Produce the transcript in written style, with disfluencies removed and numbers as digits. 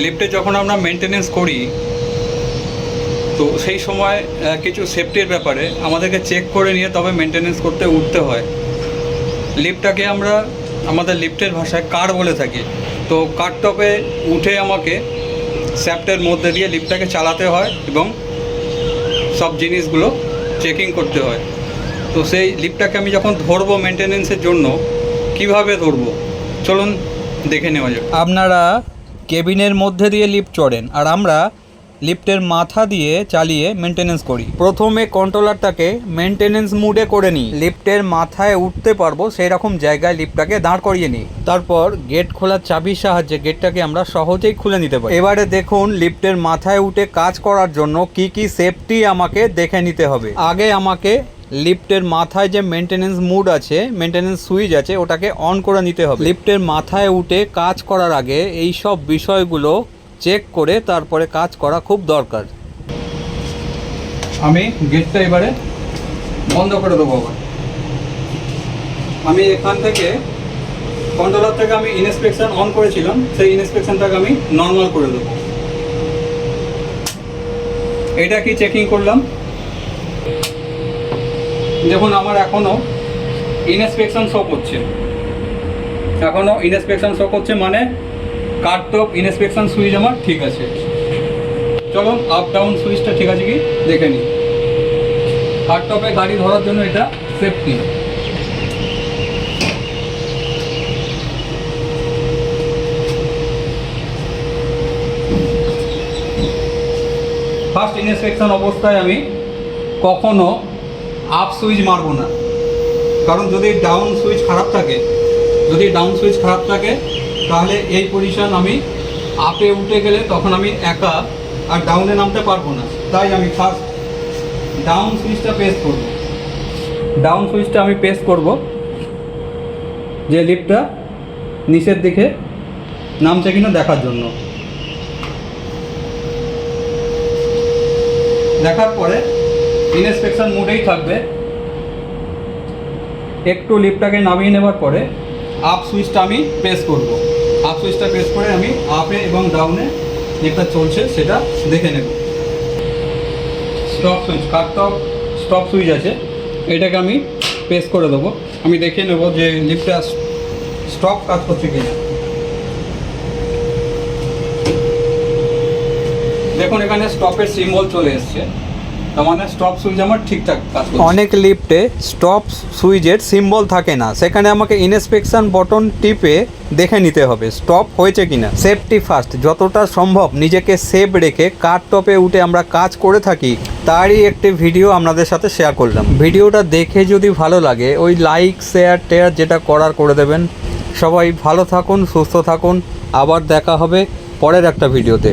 লিফটে যখন আমরা মেনটেনেন্স করি তো সেই সময় কিছু সেফটির ব্যাপারে আমাদেরকে চেক করে নিয়ে তবে মেনটেনেন্স করতে উঠতে হয়। লিফটটাকে আমরা আমাদের লিফটের ভাষায় কার বলে থাকি। তো কার টপে উঠে আমাকে শ্যাফটের মধ্যে দিয়ে লিফটটাকে চালাতে হয় এবং সব জিনিসগুলো চেকিং করতে হয়। তো সেই লিফটটাকে আমি যখন ধরবো মেনটেনেন্সের জন্য কিভাবে ধরবো চলুন দেখে নেওয়া যাক। আপনারা কেবিনের মধ্যে দিয়ে লিফট চড়েন আর আমরা লিফটের মাথা দিয়ে চালিয়ে মেনটেনেন্স করি। প্রথমে কন্ট্রোলারটাকে মেনটেনেন্স মুডে করে নিই, লিফটের মাথায় উঠতে পারবো সেই রকম জায়গায় লিফটটাকে দাঁড় করিয়ে নিই। তারপর গেট খোলার চাবির সাহায্যে গেটটাকে আমরা সহজেই খুলে নিতে পারি। এবারে দেখুন লিফটের মাথায় উঠে কাজ করার জন্য কি কি সেফটি আমাকে দেখে নিতে হবে। আগে আমাকে লিফটের মাথায় যে মেনটেনেন্স মুড আছে, মেনটেনেন্স সুইচ আছে, ওটাকে অন করে নিতে হবে। লিফটের মাথায় উঠে কাজ করার আগে এই সব বিষয়গুলো চেক করে তারপরে কাজ করা খুব দরকার। আমি গেটটা এবারে বন্ধ করে দেবো। আমি এখান থেকে কন্ট্রোলার থেকে আমি ইনস্পেকশন অন করেছিলাম, সেই ইনস্পেকশনটাকে আমি নর্মাল করে দেবো। এটা কি চেকিং করলাম, দেখুন আমার এখনও ইনস্পেকশন শো করছে, মানে কার টপ ইনস্পেকশন সুইচ আমার ঠিক আছে। চলুন আপ ডাউন সুইচটা ঠিক আছে কি দেখে নিই। কার টপে গাড়ি ধরার জন্য এটা সেফটি। ফার্স্ট ইনস্পেকশন অবস্থায় আমি কখনো আপ সুইচ মারবো না, কারণ যদি ডাউন সুইচ খারাপ থাকে তাহলে এই পজিশন আমি আপে উঠে গেলে তখন আমি একা আর ডাউনে নামতে পারবো না। তাই আমি ফার্স্ট ডাউন সুইচটা প্রেস করব, যে লিফটটা নিচের দিকে নামছে কিনা দেখার জন্য। দেখার পরে ইনস্পেকশন মোডেই থাকবে। একটু লিফটটাকে নামিয়ে নেবার পরে আপ সুইচটা আমি প্রেস করব। আপ সুইচটা প্রেস করে আমি আপে এবং ডাউনে যেটা চলছে সেটা দেখে নেব। স্টপ সুইচ, কার টপ স্টপ সুইচ আছে, এটাকে আমি প্রেস করে দেবো। আমি দেখে নেব যে লিফটটা স্টপ কাজ করছে কিনা। দেখুন এখানে স্টপের সিম্বল চলে এসছে, তার মানে স্টপ সুইচ আমার ঠিকঠাক কাজ করছে। অনেক লিফটে স্টপ সুইচের সিম্বল থাকে না, সেখানে আমাকে ইনস্পেকশন বটন টিপে দেখে নিতে হবে স্টপ হয়েছে কিনা। সেফটি ফার্স্ট, যতটা সম্ভব নিজেকে সেফ রেখে কার টপে উঠে আমরা কাজ করে থাকি তারই একটি ভিডিও আপনাদের সাথে শেয়ার করলাম। ভিডিওটা দেখে যদি ভালো লাগে ওই লাইক শেয়ার টেয়ার যেটা করার করে দেবেন। সবাই ভালো থাকুন, সুস্থ থাকুন, আবার দেখা হবে পরের একটা ভিডিওতে।